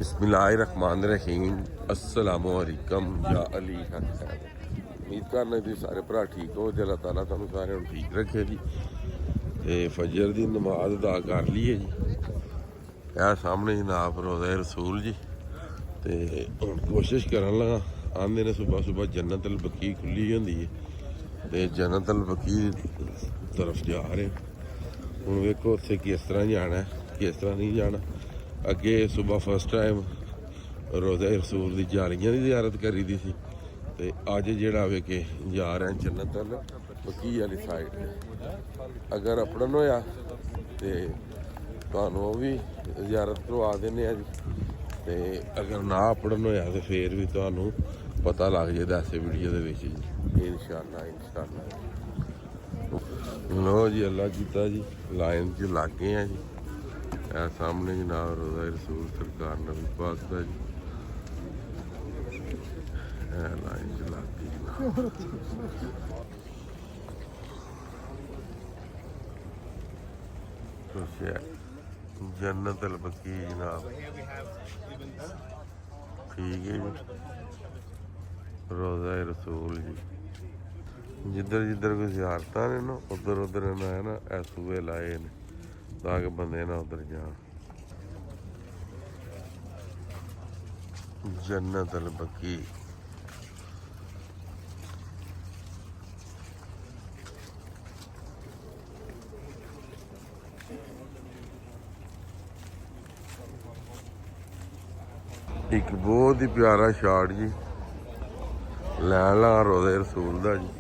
बिस्मिल्लाहिर्रहमानिर्रहीम अस्सलामुअलैकुम या अली हक साहब। उम्मीद करना जी सारे भरा ठीक हो जी। अल्लाह ताला तुहानू सारे ठीक रखे जी। ते फजर की नमाज अदा कर ली है जी। यह सामने जनाब रोज़ा रसूल जी। ते हुण कोशिश करन लगा, आंदे ने सुबह सुबह जन्नत अल बकी खुली होंदी है ते जन्नत अल बकी तरफ जा रहे। हुण वेखो उत्थे किस तरह जाना है किस तरह नहीं जाना। अगे सुबह फर्स्ट टाइम रोज़ा रसूल की जालियां की ज़ियारत करी दी सी ते अज जिहड़ा वे के जा रहे हैं जन्नत अल बकी वाली साइड। अगर अपड़न होया ते तुहानू वो भी ज़ियारत करवा देने जी। ते अगर ना अपड़न होया तो फिर भी तुहानू पता लग जाए ऐसे वीडियो दे विच जी। इंशाअल्लाह इंशाअल्लाह। लो जी अल्लाह कीता जी लाइन च लग गए हैं जी। सामने जनाब रोज़ा रसूल सरकार नबी पाक का जी। लाइन च लग गई जन्नत अल बकी जनाब ठीक है जी। रोज़ा रसूल जी जिधर जिधर कोई ज़ियारत ने ना उधर उधर है ना सूबे लाए ने ताकि बंदे ना उधर जान। जन्नत अल बकी एक बहुत ही प्यारा शाट जी लैन लगा रोज़े रसूल का जी।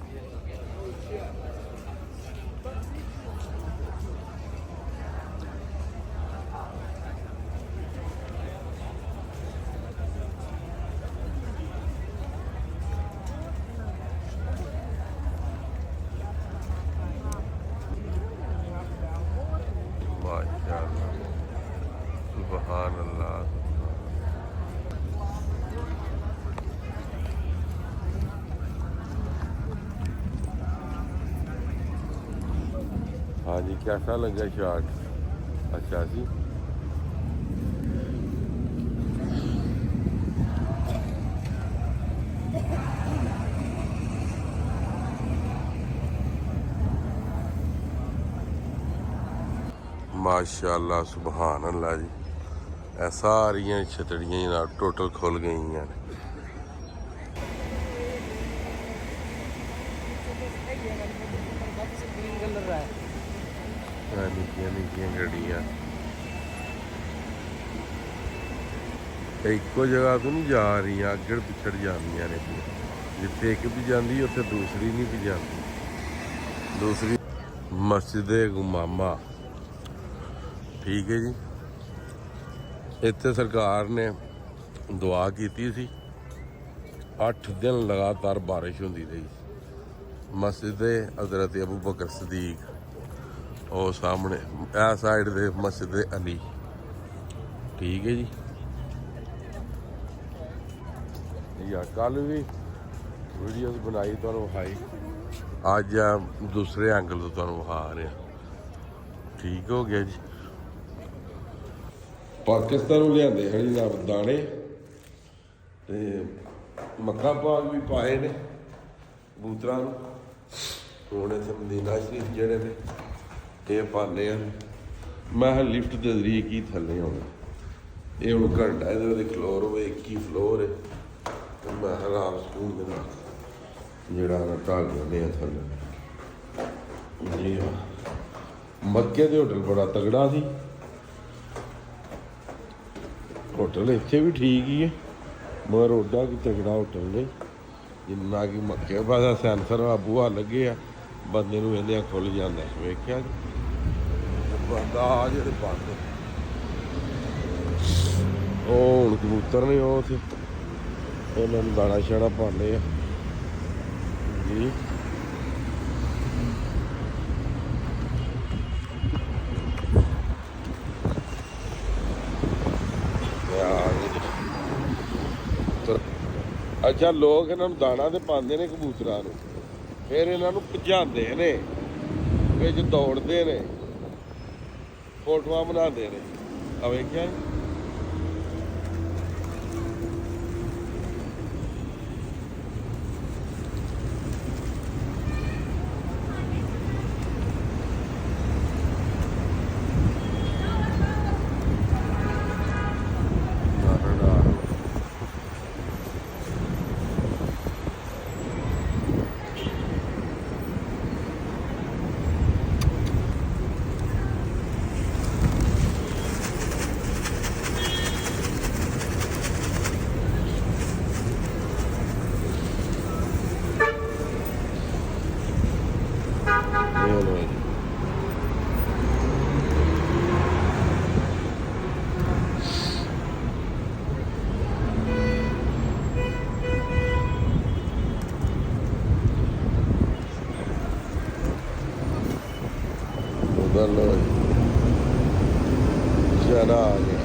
माशाअल्लाह सुभान अल्लाह। हाँ जी कैसा लगा शॉट? अच्छा जी माशाअल्लाह सुभान अल्लाह जी। सारियां छतड़ियां जनाब टोटल खुल गई हैं। निक्कियां निक्कियां गड्डियां एको जगह तो नहीं जा रही, अगड़ पिछड़ जांदियां ने। जिथे एक भी जाती उत्थे दूसरी नहीं भी जाती। दूसरी मस्जिद गुमामा ठीक है जी। इत्थे सरकार ने दुआ की सी 8 दिन लगातार बारिश होंदी रही। मस्जिद हज़रत अबू बकर सदीक और सामने ए साइड दे मस्जिद अली ठीक है जी। या कल भी वीडियोस बनाई तुहानू विखाई, अज दूसरे एंगल तो तुहानू विखा रहे हैं। ठीक हो गया जी। पाकिस्तानों लियाते हैं जनाब दाने ते मक्का पाक भी पाए ने कबूतरां नूं। हुण इत्थे मदीना शरीफ जिहड़े ने ये पाने मैं लिफ्ट के जरिए की थले आना। ये हुण घंटा इहदे खलोर होवे, एक ही फ्लोर है तो मैं आराम सकून दे नाल जिहड़ा ढल जाने थले जी। हाँ मक्के दे होटल बड़ा तगड़ा सी। होटल इत्थे भी ठीक ही है मगर ओडा कि तगड़ा होटल ने जिन्ना कि मक्के पास सैंसर बूहा लगे आ बंदे नूं इहदे खुल जांदा। वेख्या बंदा आ जेह्ड़े बंद हुण कबूतर ने ओह उत्थे उन्हां नूं दाना शाना पाने जी। अच्छा लोग इन्हों दाना तो पाते ने कबूतरां नूं, फिर इन्हों भजाते ने बिच दौड़ते ने फोटोआं बनाते ने। वेख्या लो चना आ गया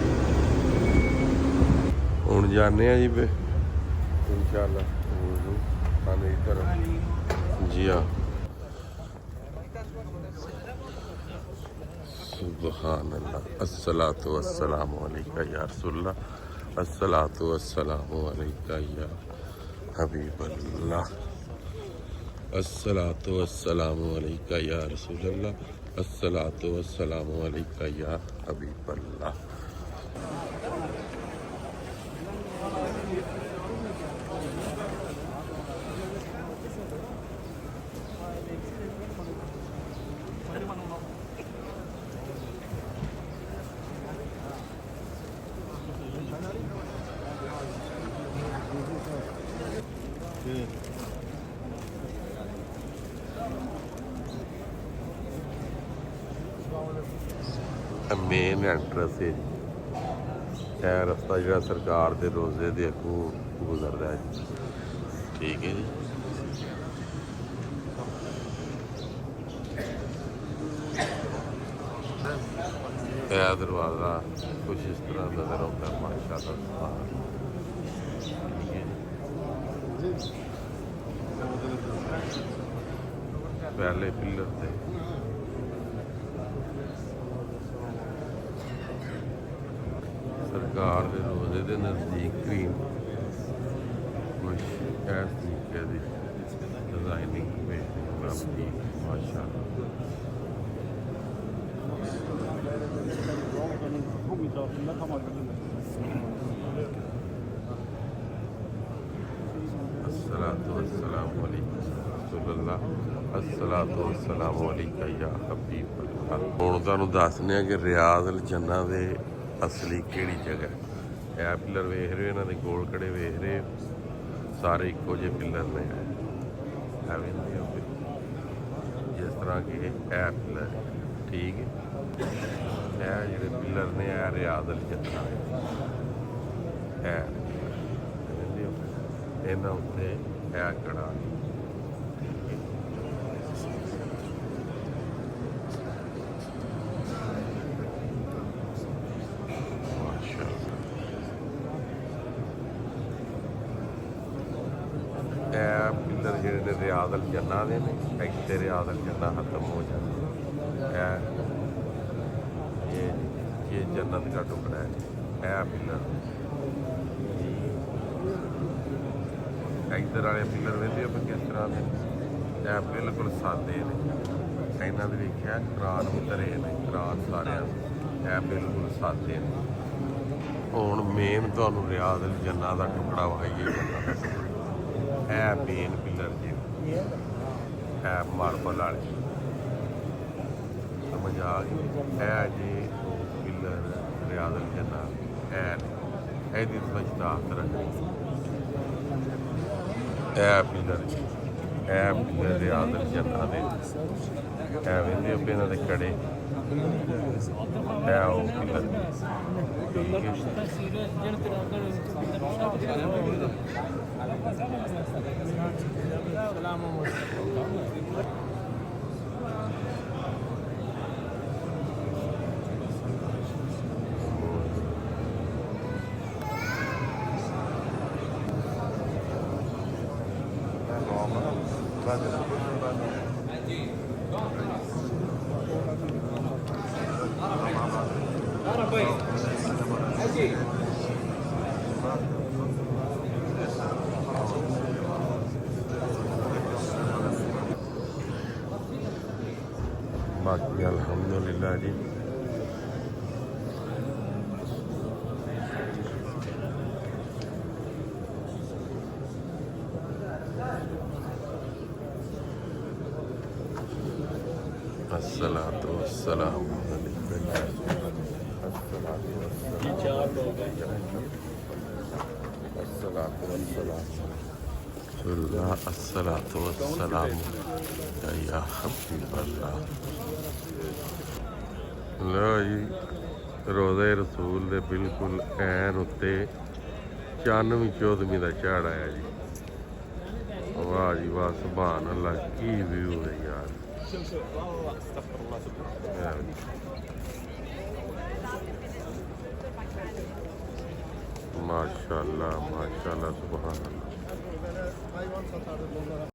हूँ जाने जी पे इंशाल्लाह खाने की तरफ जी हाँ सुभान अल्लाह अस्सलातु वस्सलामु अलैका या रसूलल्लाह अस्सलातु वस्सलामु अलैका या हबीबल्लाह अस्सलातु वस्सलामु अलैका या रसूलल्लाह अस्सलातु वस्सलामु अलैका या हबीबल्लाह ਮੇਨ ਐਂਟਰੈਂਸ ਹੈ ਇਹ ਰਸਤਾ ਜਿਹੜਾ ਸਰਕਾਰ ਦੇ ਰੋਜ਼ੇ ਦੇ ਅੱਗੋਂ ਗੁਜ਼ਰਦਾ ਹੈ ਠੀਕ ਹੈ ਜੀ ਇਹ ਦਰਵਾਜ਼ਾ ਕੁਛ ਇਸ ਤਰ੍ਹਾਂ ਨਜ਼ਰ ਆਉਂਦਾ ਮਾਸ਼ਾਅੱਲਾ ਠੀਕ ਹੈ ਜੀ ਪਹਿਲੇ ਪਿੱਲਰ ਤੇ सरकार के रोजे के नज़दीक भी कुछ इस तरीके की डिजाइनिंग की अस्सलातु वस्सलामु अलैका रसूलल्लाह अस्सलातु वस्सलामु अलैका या हबीबल्लाह हुण तुहानूं दसने कि रियाज़ अल जन्नह दे असली किहड़ी जगह है पिलर वेख रहे हो इन्होंने गोल कड़े वेख रहे हो सारे इको जे पिलर ने जिस तरह के ए पिलर ठीक है ये पिलर ने रियाज़ अल जन्नह इन्होंने उत्ते है कड़ा पिलर जोड़े ने रियाज़ अल जन्नह के ने इतने रियाज़ अल जन्नह खत्म हो जाती ये जन्नत का टुकड़ा है यह पिलर इधर वाले पिलर वेंदे हो किस तरह के यह बिल्कुल सादे ने इन्होंने देखा कुरान उतरे ने कुरान सारे यह बिल्कुल सादे ने हुण मेन तुहानूं रियाज़ अल जन्नह का टुकड़ा विखाईए है मेन पिलर जी है मार्बल वाले समझ आ गई है जी पिलर रियाज़ अल जन्नह है यदि स्वच्छता रखनी है पिलर रियाज़ अल जन्नह दे है वेंदे हो इन्हां दे कड़े है वो पिलर ठीक है बाकी अल्हम्दुलिल्लाह जी अस्सलातु वस्सलामु अलैका अस्सलातु वस्सलामु या हबीबल्लाह लो जी रोज़े रसूल दे बिल्कुल ऐन उत्ते 94ਵੀਂ 14ਵੀਂ का झाड़ आया जी वाह जी वाह सुभान अल्लाह की व्यू है यार माशाल्लाह माशाल्लाह सुभान अल्लाह। Böyle hayvan satardık onlara.